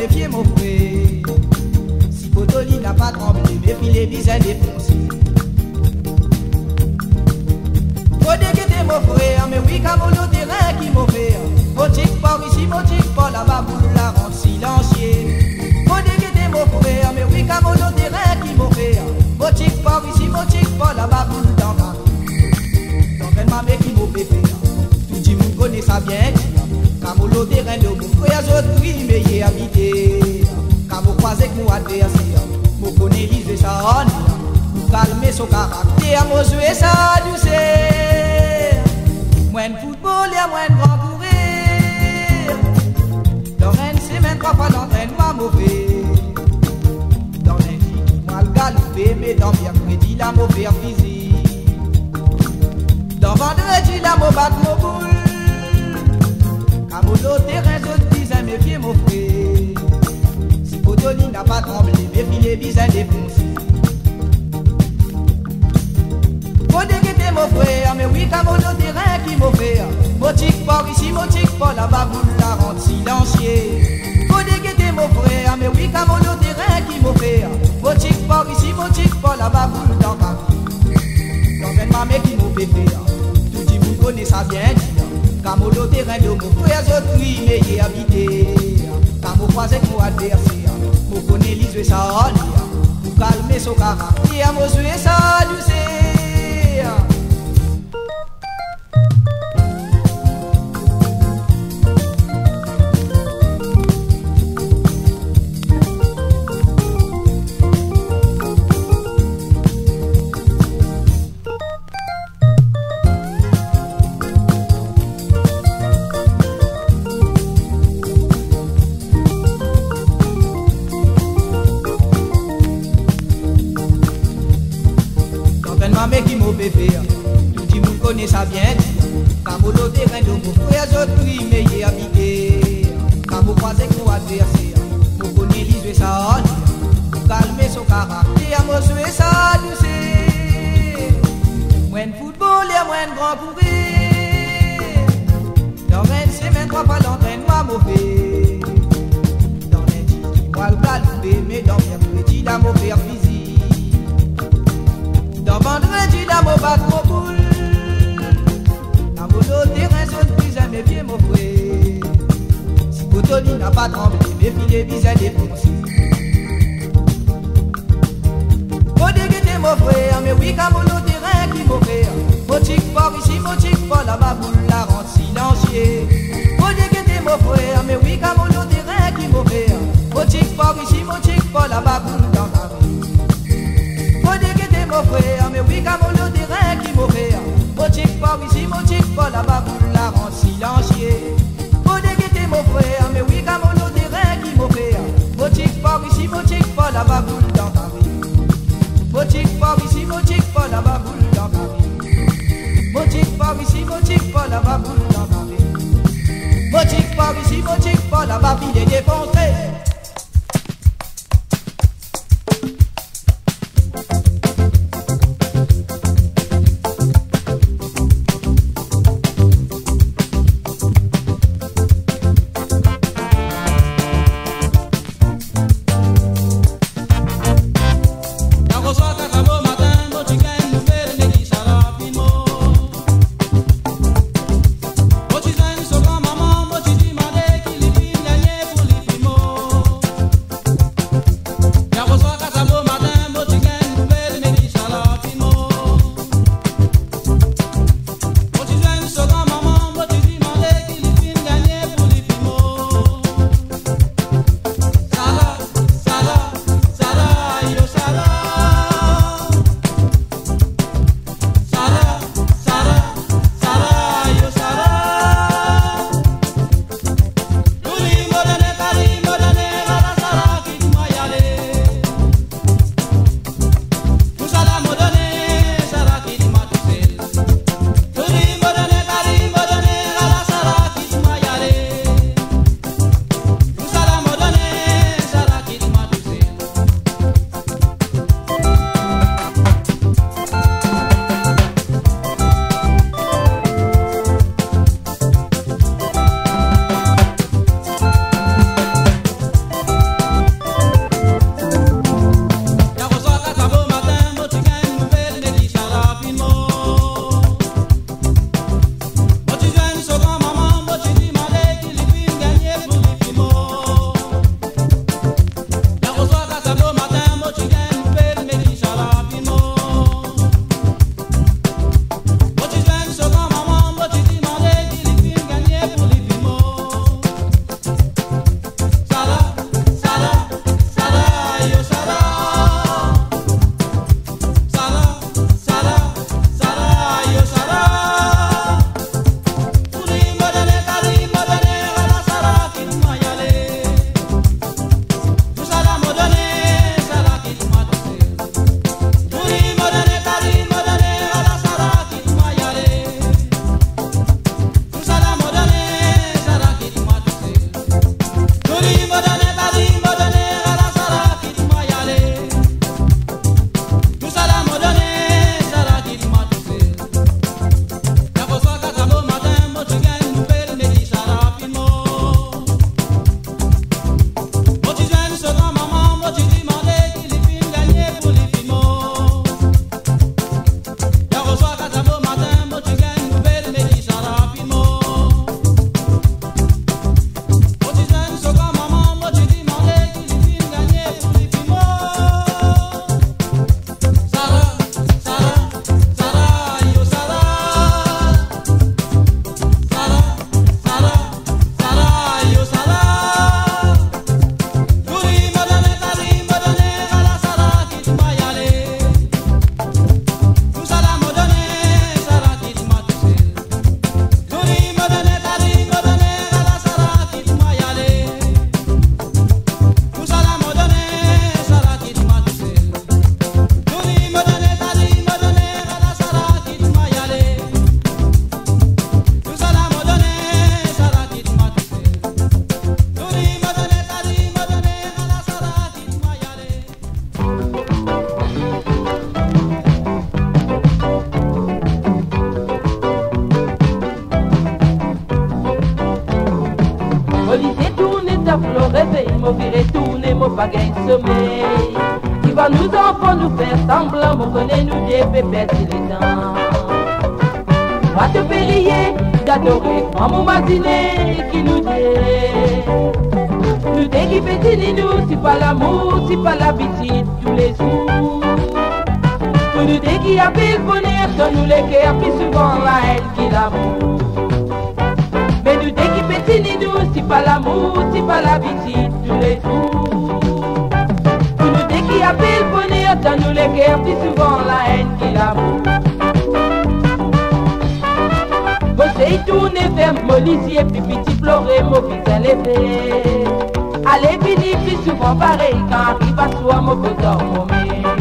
méfier mon frère. Si Potoli n'a pas tremblé, méfie les bisins défoncés. Faut dégueter mon frère, mais oui, comme le terrain qui m'ont fait. Motique par ici, motique par là-bas, pour la rendre silencieux. Faut dégueter mon frère, mais oui, comme le terrain qui m'ont fait. Motique par ici, motique par là-bas, pour le temps. Donc elle m'a mis qui m'ont fait. Tout le monde connaît ça bien. Comme le terrain de mon frère, autres oui, mais y est habité. Comme vous croisez que nous adversaires, vous connaissez l'isée ça en vous calmez son caractère, vous jouez ça douceur. Moins de football et moins de grand courir. Dans une semaine, 3 fois d'entraînement mauvais. Dans lundi, moi le galopé, mais dans mercredi, la mauvaise physique. Dans vendredi, la mauvaise boule. Comme au terrain, je dis à mes pieds, mon frère. Si Potoli n'a pas tremblé, méfie les bisins défoncés. Faut dégueter mon frère, mais oui, comme au terrain qui m'a fait. Motique par ici, motique par là-bas, pour la rendre silencieux. Faut dégueter mon frère, mais oui, comme au terrain qui m'a fait. Motique par ici, motique par là-bas, pour le temps. Dans une mamie qui m'a fait faire. Tout le monde connaît ça bien. Comme au terrain de mon frère, je prie, mais y est habité. Comme vous croisez que mon adversaire, vous connaissez l'isée ça en vous calmez son caractère, vous jouez ça douceur. Qui m'a fait faire, tout le monde connaît ça bien. Comme au terrain de mon frère, je prie, mais y est habité. Comme vous croisez que nous adversaires, vous connaissez l'isée ça en vous calmez son caractère, vous jouez ça douceur. Moins de football et moins de grand courir. Dans 20 semaines, 3 fois d'entraînement mauvais. Dans lundi, moi le galopé, mais dans mercredi, la mauvaise physique. Dans vendredi, la mauvaise boule. Dans mon terrain, je prise à mes pieds, mon frère. Si Potoli n'a pas tremblé, méfie les bisins défoncés. Faut dégueter mon frère, mais oui, comme le terrain qui m'a fait. Motique par ici, motique par là-bas, pour la rendre silencieux. Faut dégueter mon frère, mais oui, comme le terrain qui m'a fait. Motique par ici, motique par là-bas, pour le temps. Faut dégueter mon frère, mais oui, comme le terrain qui m'a fait. Motique par ici, motique par là-bas, pour la rendre silencieux. Faut dégueter mon frère, mais oui, comme le terrain qui m'a fait. Motique par ici, motique par là-bas, pour le temps. Motique par ici, motique par là-bas, pour le temps. Motique par ici, motique par là-bas, pour le temps. Motique par ici, motique par là-bas, puis les défoncer. Mochi zani soka mama, mochi di made, kili fi nyanye, puli fi mo. mon virer tourner, mon pas gain sommeil. Il va nous enfants nous faire semblant, mon connaît nous des pépés sur les dents. Va te périer d'adorer, maman matinée qui nous dit. Nous déguisons nous, si pas l'amour, si pas l'habitude, tous les jours. Pour nous déguiser à le bonheur, donne-nous les cœurs, plus souvent la haine qui l'amour. Mais nous déguisons nous, si pas l'amour, si pas l'habitude, tous les jours. Pour nous déguiser à le bonheur, donne-nous les cœurs, plus souvent la haine qui l'amour. Vous tourner vers mon lisier, puis petit pleurer, mon fils élevé. Allez, venir plus souvent pareil, quand arrive à soi, mon besoin, mon mère.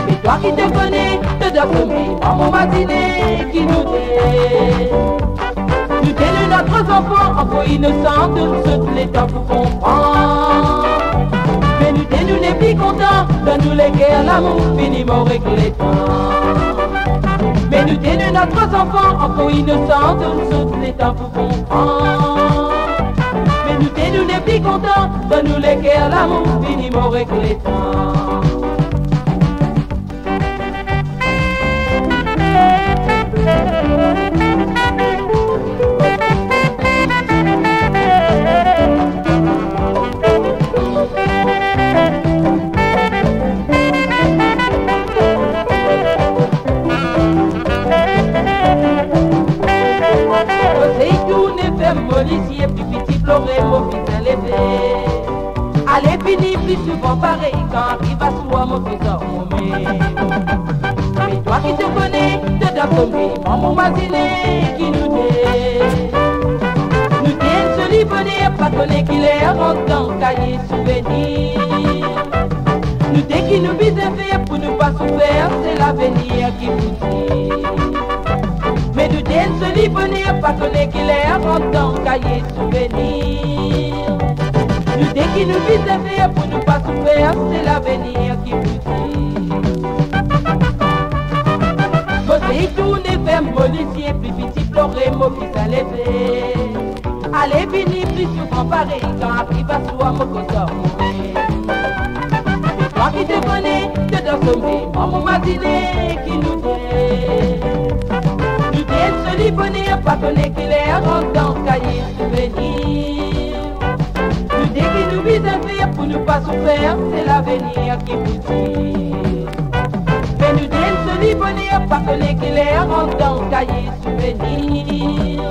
Mais toi qui te connais, te dois tomber, maman matinée qui nous dit. Nous tenons notre enfant, encore innocent, de tous les temps pour comprendre. Mais nous tenons les plus contents, donne-nous les cœurs, l'amour, finiment regrettant. Mais nous tenons notre enfant, encore innocent, de tous les temps pour comprendre. Mais nous tenons les plus contents, donne-nous les cœurs, l'amour, finiment regrettant. Policier, puis petit pleurer, mon fils élevé. Allez, finir plus souvent pareil, quand arrive à soi, mon fils mon mère. Mais toi qui te connais, te dois tomber, maman matinée qui nous dit. Nous tiens ce livre, pas connaître qu'il est rentre dans le cahier souvenir. Nous dès qu'il nous vise faire pour ne pas souffrir, c'est l'avenir qui vous dit. Mais nous tiens ce livre, pas connaître qu'il est rentre dans le cahier souvenir. Nous dès qu'il nous vise faire pour ne pas souffrir, c'est l'avenir qui vous dit. Vous tourner vers mon lycée, plus petit pleurer, mon fils élevé. Allez, venir plus souvent pareil, quand arrive à soi, mon cousin, mon mère. Mais toi qui te connais, te dois tomber, maman matinée qui nous dit. Nous tiens ce livre, pas connaître qu'il est rentre dans le cahier souvenir. Nous dès qu'il nous vise faire pour ne pas souffrir, c'est l'avenir qui vous dit. Mais nous tiens ce livre, pas connaître qu'il est rentre dans le cahier souvenir.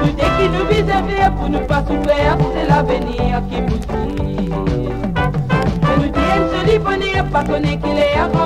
Nous dès qu'il nous vise faire pour ne pas souffrir, c'est l'avenir qui vous dit. Mais nous tiens ce livre, pas connaître qu'il est rentre